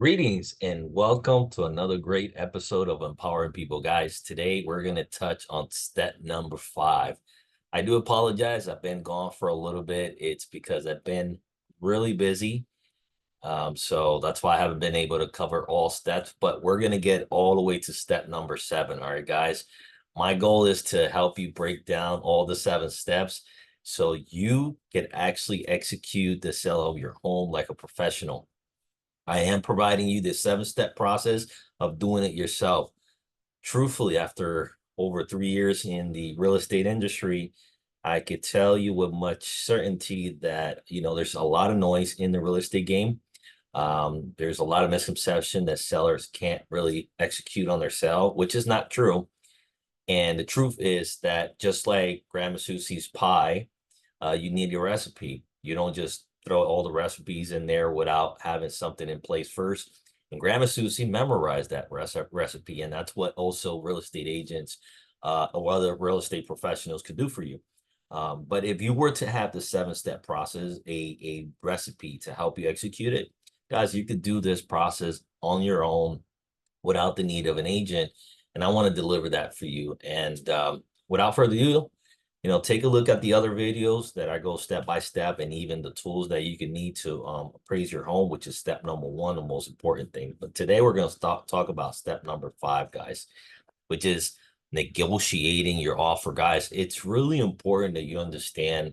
Greetings and welcome to another great episode of Empowering People. Guys, today we're going to touch on step number 5. I do apologize. I've been gone for a little bit. It's because I've been really busy. So that's why I haven't been able to cover all steps, but we're going to get all the way to step number 7. All right, guys. My goal is to help you break down all the 7 steps so you can actually execute the sale of your home like a professional. I am providing you this 7-step process of doing it yourself. Truthfully, after over 3 years in the real estate industry, I could tell you with much certainty that, there's a lot of noise in the real estate game. There's a lot of misconception that sellers can't really execute on their sale, which is not true. And the truth is that just like Grandma Susie's pie, you need your recipe. You don't just throw all the recipes in there without having something in place first. And Grandma Susie memorized that recipe, and that's what also real estate agents or other real estate professionals could do for you. But if you were to have the 7-step process, a recipe to help you execute it, guys, you could do this process on your own without the need of an agent. And I want to deliver that for you. And without further ado, take a look at the other videos that I go step by step, and even the tools that you can need to appraise your home, which is step number 1, the most important thing. But today we're going to talk about step number 5, guys, which is negotiating your offer. Guys, it's really important that you understand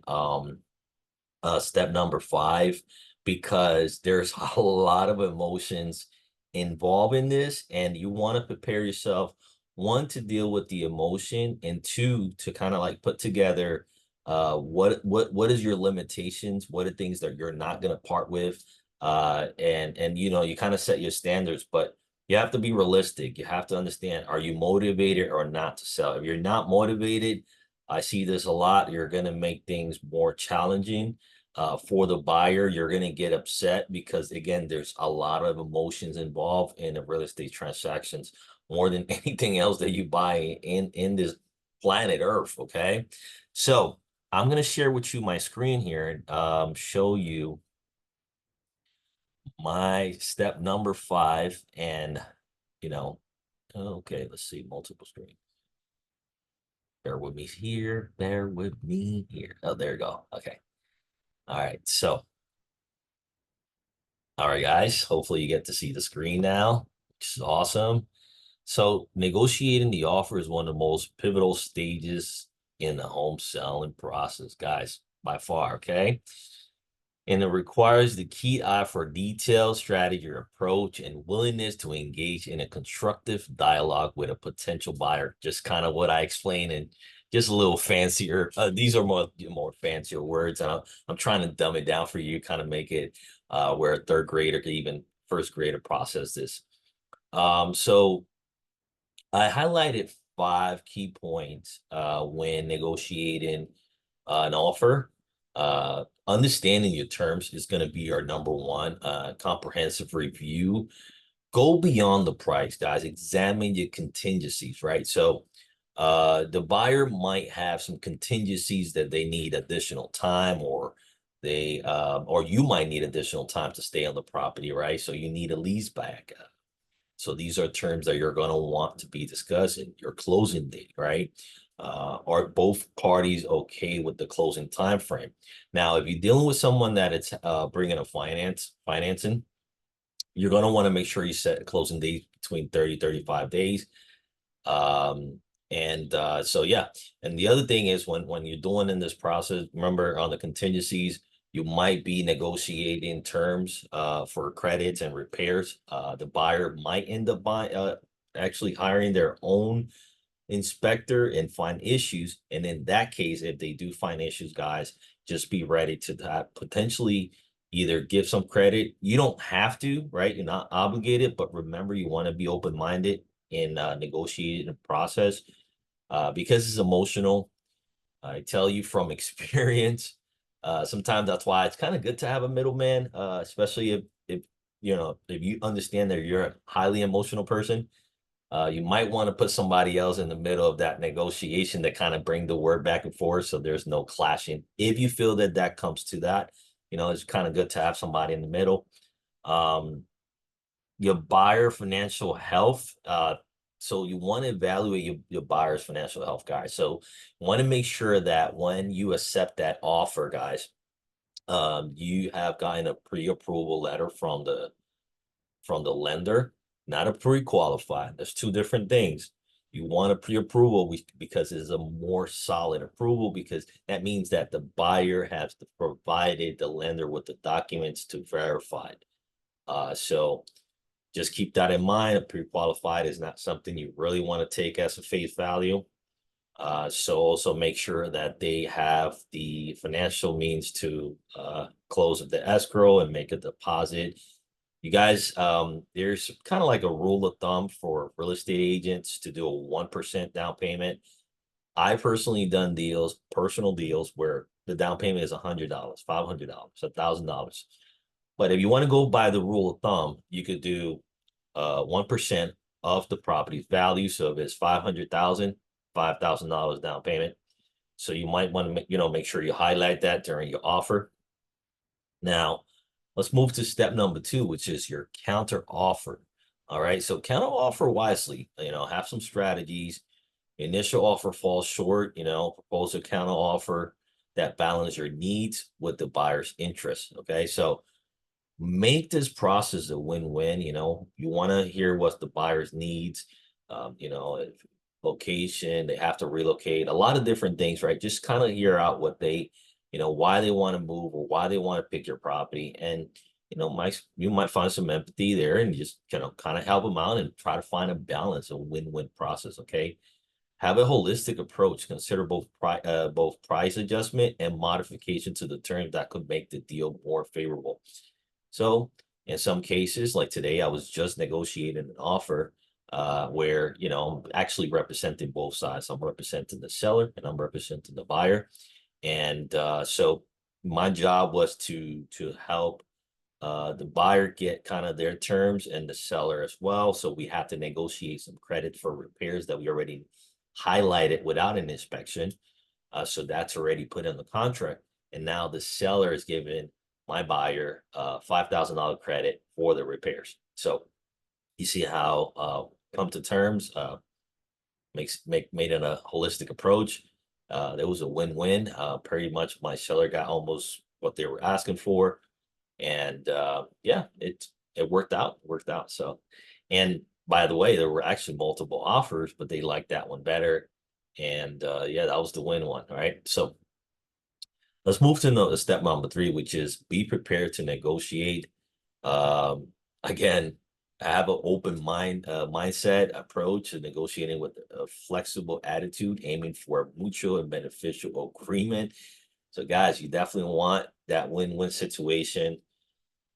step number 5, because there's a lot of emotions involved in this, and you want to prepare yourself, one, to deal with the emotion, and two, to kind of like put together what is your limitations, what are things that you're not going to part with, and you kind of set your standards, but you have to be realistic. You have to understand, are you motivated or not to sell? If you're not motivated, I see this a lot, you're going to make things more challenging for the buyer. You're going to get upset because, again, there's a lot of emotions involved in the real estate transactions, more than anything else that you buy in this planet Earth. Okay, so I'm going to share with you my screen here and show you my step number 5. And okay, let's see, multiple screen. Bear with me here. Bear with me here. Oh, there you go. Okay. All right. So, all right, guys, hopefully you get to see the screen now, which is awesome. So negotiating the offer is one of the most pivotal stages in the home selling process, guys, by far, okay? And it requires the key eye for detail, strategy, approach, and willingness to engage in a constructive dialogue with a potential buyer. Just kind of what I explained, and just a little fancier. These are more fancier words, and I'm trying to dumb it down for you, kind of make it where a third grader could even first grader process this. So I highlighted 5 key points when negotiating an offer. Understanding your terms is going to be our number 1. Comprehensive review. Go beyond the price, guys. Examine your contingencies, right? So the buyer might have some contingencies that they need additional time, or or you might need additional time to stay on the property, right? So you need a lease back. So these are terms that you're going to want to be discussing. Your closing date, right? Are both parties okay with the closing time frame? Now, if you're dealing with someone that it's bringing a financing, you're going to want to make sure you set a closing date between 30-35 days. So yeah. And the other thing is, when you're doing in this process, remember, on the contingencies, you might be negotiating terms for credits and repairs. The buyer might end up actually hiring their own inspector and find issues. And in that case, if they do find issues, guys, just be ready to potentially either give some credit. You don't have to, right? You're not obligated, but remember, you want to be open-minded in negotiating the process because it's emotional. I tell you from experience, sometimes that's why it's kind of good to have a middleman, especially if you understand that you're a highly emotional person. You might want to put somebody else in the middle of that negotiation to kind of bring the word back and forth, so there's no clashing. If you feel that that comes to that, it's kind of good to have somebody in the middle. your buyer financial health. So you want to evaluate your buyer's financial health, guys. So you want to make sure that when you accept that offer, guys, you have gotten a pre-approval letter from the lender, not a pre-qualified. There's two different things. You want a pre-approval because it's a more solid approval, because that means that the buyer has provided the lender with the documents to verify it. So just keep that in mind. A pre-qualified is not something you really want to take as a face value. So also make sure that they have the financial means to close the escrow and make a deposit. You guys, there's kind of like a rule of thumb for real estate agents to do a 1% down payment. I personally done deals, personal deals, where the down payment is $100, $500, $1,000. But if you want to go by the rule of thumb, you could do 1% of the property's value. So if it's 500,000, $5,000 down payment. So you might want to, make sure you highlight that during your offer. Now, let's move to step number 2, which is your counter offer. All right. So counter offer wisely, have some strategies. Initial offer falls short, propose a counter offer that balance your needs with the buyer's interest. Okay. So make this process a win-win. You want to hear what the buyer's needs, if location, they have to relocate, a lot of different things, right? Just kind of hear out what they, why they want to move or why they want to pick your property. And, you might find some empathy there and just, kind of help them out and try to find a balance, a win-win process. Okay. Have a holistic approach. Consider both price adjustment and modification to the terms that could make the deal more favorable. So in some cases, like today, I was just negotiating an offer where, I'm actually representing both sides. I'm representing the seller and I'm representing the buyer. And so my job was to help the buyer get kind of their terms and the seller as well. So we have to negotiate some credit for repairs that we already highlighted without an inspection. So that's already put in the contract. And now the seller is giving my buyer $5,000 credit for the repairs. So you see how come to terms made it a holistic approach. There was a win-win. Pretty much my seller got almost what they were asking for. And yeah, it worked out. So, and by the way, there were actually multiple offers, but they liked that one better. And yeah, that was the win one, right? So let's move to step number 3, which is be prepared to negotiate. Again, have an open mindset approach to negotiating with a flexible attitude, aiming for a mutual and beneficial agreement. So, guys, you definitely want that win-win situation.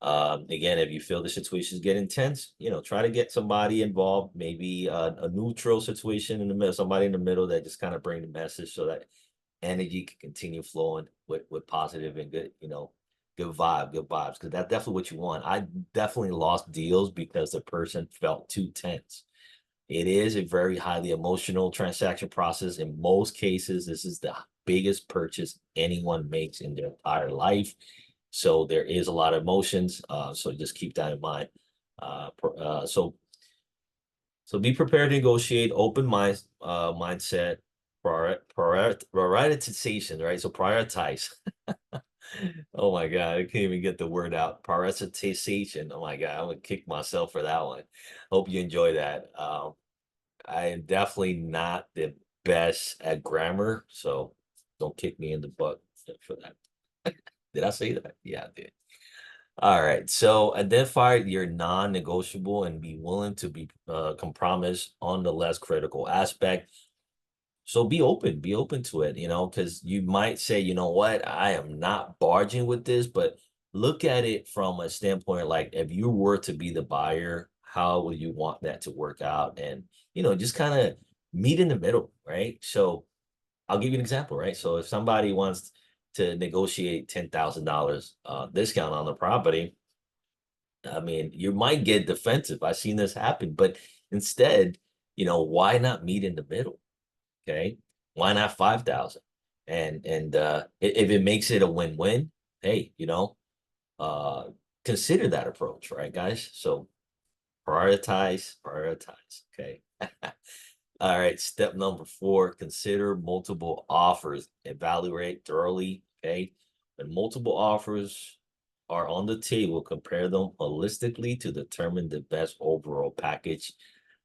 Again, if you feel the situations get intense, try to get somebody involved, maybe a neutral situation in the middle, somebody in the middle that just kind of bring the message so that energy can continue flowing with positive and good, good vibes, because that's definitely what you want. I definitely lost deals because the person felt too tense. It is a very highly emotional transaction process. In most cases, this is the biggest purchase anyone makes in their entire life. So there is a lot of emotions. So just keep that in mind. So be prepared to negotiate, open mindset, prioritization, right? So prioritize. Oh my God, I can't even get the word out. Prioritization. Oh my God, I'm gonna kick myself for that one. Hope you enjoy that. I am definitely not the best at grammar, so don't kick me in the butt for that. Did I say that? Yeah, I did. All right. So identify your non-negotiable and be willing to be compromise on the less critical aspect. So be open to it, because you might say, you know what, I am not barging with this, but look at it from a standpoint like if you were to be the buyer, how would you want that to work out? And, just kind of meet in the middle, right? So I'll give you an example, right? So if somebody wants to negotiate $10,000 discount on the property, I mean, you might get defensive. I've seen this happen, but instead, why not meet in the middle? Okay. Why not 5,000? And if it makes it a win-win, hey, uh consider that approach, right, guys? So Prioritize, prioritize. Okay. All right. Step number 4, consider multiple offers. Evaluate thoroughly. Okay. When multiple offers are on the table, compare them holistically to determine the best overall package.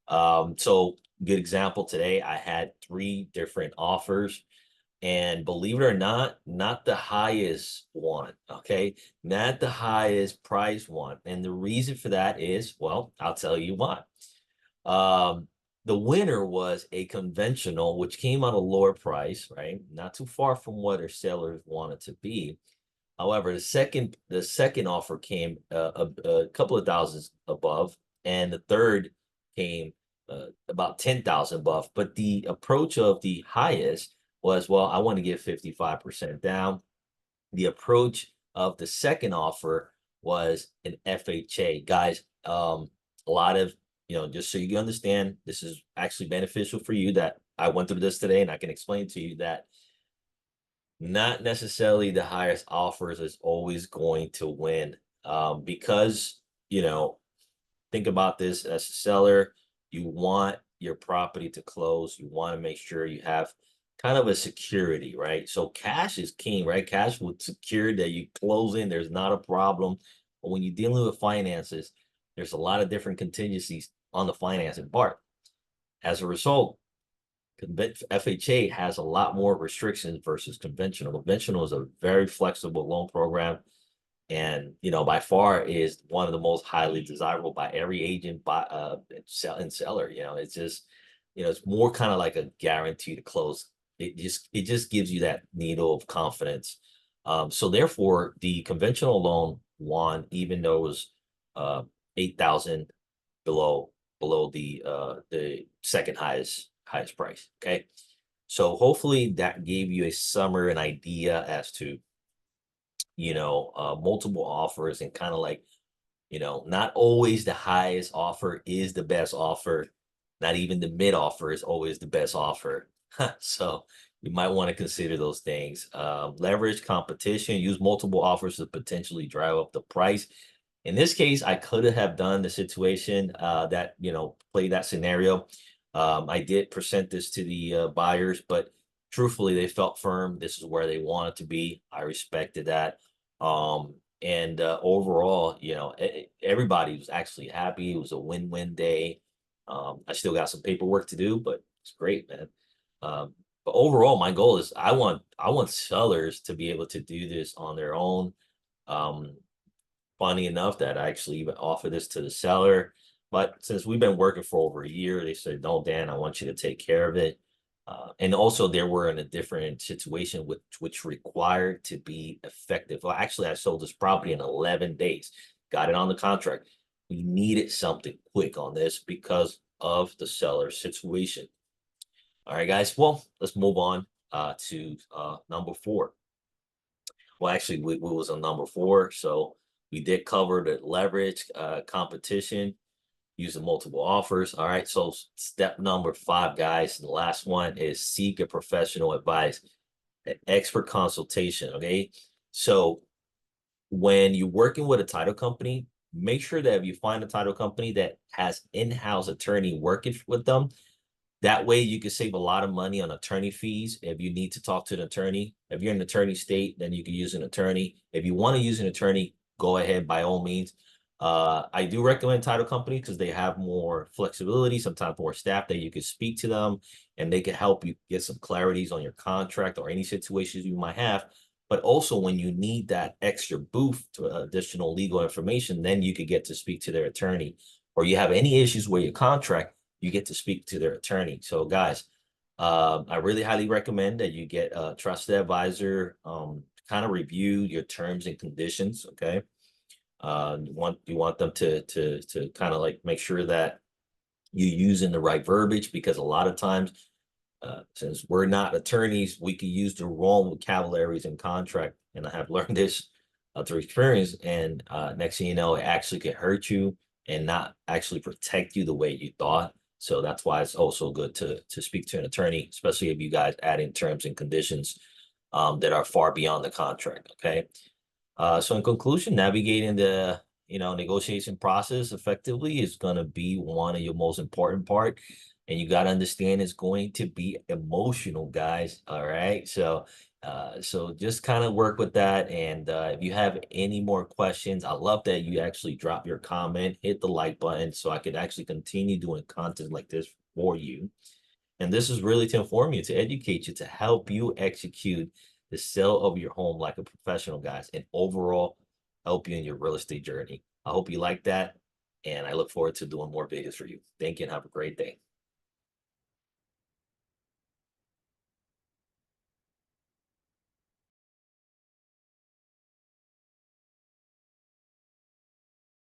So good example today, I had 3 different offers. And believe it or not the highest one, okay? Not the highest price one. And the reason for that is, well, I'll tell you why. Um, the winner was a conventional, which came at a lower price, right? Not too far from what our sellers wanted to be. However, the second offer came a couple of thousands above, and the third came about 10,000 above. But the approach of the highest was, well, I want to get 55% down. The approach of the second offer was an FHA. Guys, a lot of, just so you understand, this is actually beneficial for you that I went through this today, and I can explain to you that not necessarily the highest offers is always going to win. Because, think about this as a seller, you want your property to close. You want to make sure you have kind of a security, right? So cash is king, right? Cash would secure that you close in, there's not a problem. But when you're dealing with finances, there's a lot of different contingencies on the financing part. As a result, FHA has a lot more restrictions versus conventional. Conventional is a very flexible loan program, and by far is one of the most highly desirable by every agent, by and seller. It's just, it's more kind of like a guarantee to close. It just gives you that needle of confidence. So therefore, the conventional loan won, even though it was 8,000 below the second highest price. Okay. So hopefully that gave you a summary, an idea as to, multiple offers, and kind of like, not always the highest offer is the best offer. Not even the mid offer is always the best offer. So you might want to consider those things. Leverage competition, use multiple offers to potentially drive up the price. In this case, I could have done the situation that, play that scenario. I did present this to the buyers, but truthfully, they felt firm. This is where they wanted to be. I respected that. And overall, everybody was actually happy. It was a win-win day. I still got some paperwork to do, but it's great, man. But overall, my goal is I want sellers to be able to do this on their own. Um, Funny enough that I actually even offered this to the seller. But since we've been working for over a year, they said, no, Dan, I want you to take care of it. And also, they were in a different situation which required to be effective. Well, actually, I sold this property in 11 days, got it on the contract. We needed something quick on this because of the seller situation. All right, guys. Well, let's move on to number 4. Well, actually, we was on number 4. So we did cover the leverage, competition, using multiple offers. All right. So step number 5, guys, the last one is seek a professional advice, an expert consultation. Okay. So when you're working with a title company, make sure that if you find a title company that has in-house attorney working with them, that way you can save a lot of money on attorney fees. If you need to talk to an attorney, if you're in an attorney state, then you can use an attorney. If you want to use an attorney, go ahead by all means. I do recommend title companies because they have more flexibility, sometimes more staff that you can speak to them, and they can help you get some clarities on your contract or any situations you might have. But also when you need that extra boost to additional legal information, then you could get to speak to their attorney. Or you have any issues with your contract, you get to speak to their attorney. So guys, I really highly recommend that you get a trusted advisor, kind of review your terms and conditions. Okay. You want them to kind of like make sure that you're using the right verbiage, because a lot of times, since we're not attorneys, we can use the wrong vocabularies in contract. And I have learned this through experience. And next thing you know, it actually can hurt you and not actually protect you the way you thought. So that's why it's also good to speak to an attorney, especially if you guys add in terms and conditions that are far beyond the contract. Okay. So in conclusion, navigating the negotiation process effectively is going to be one of your most important part. And you got to understand it's going to be emotional, guys. All right. So just kind of work with that. And if you have any more questions, I love that you actually drop your comment, hit the like button so I could actually continue doing content like this for you. And this is really to inform you, to educate you, to help you execute the sale of your home like a professional, guys, and overall help you in your real estate journey. I hope you like that. And I look forward to doing more videos for you. Thank you and have a great day.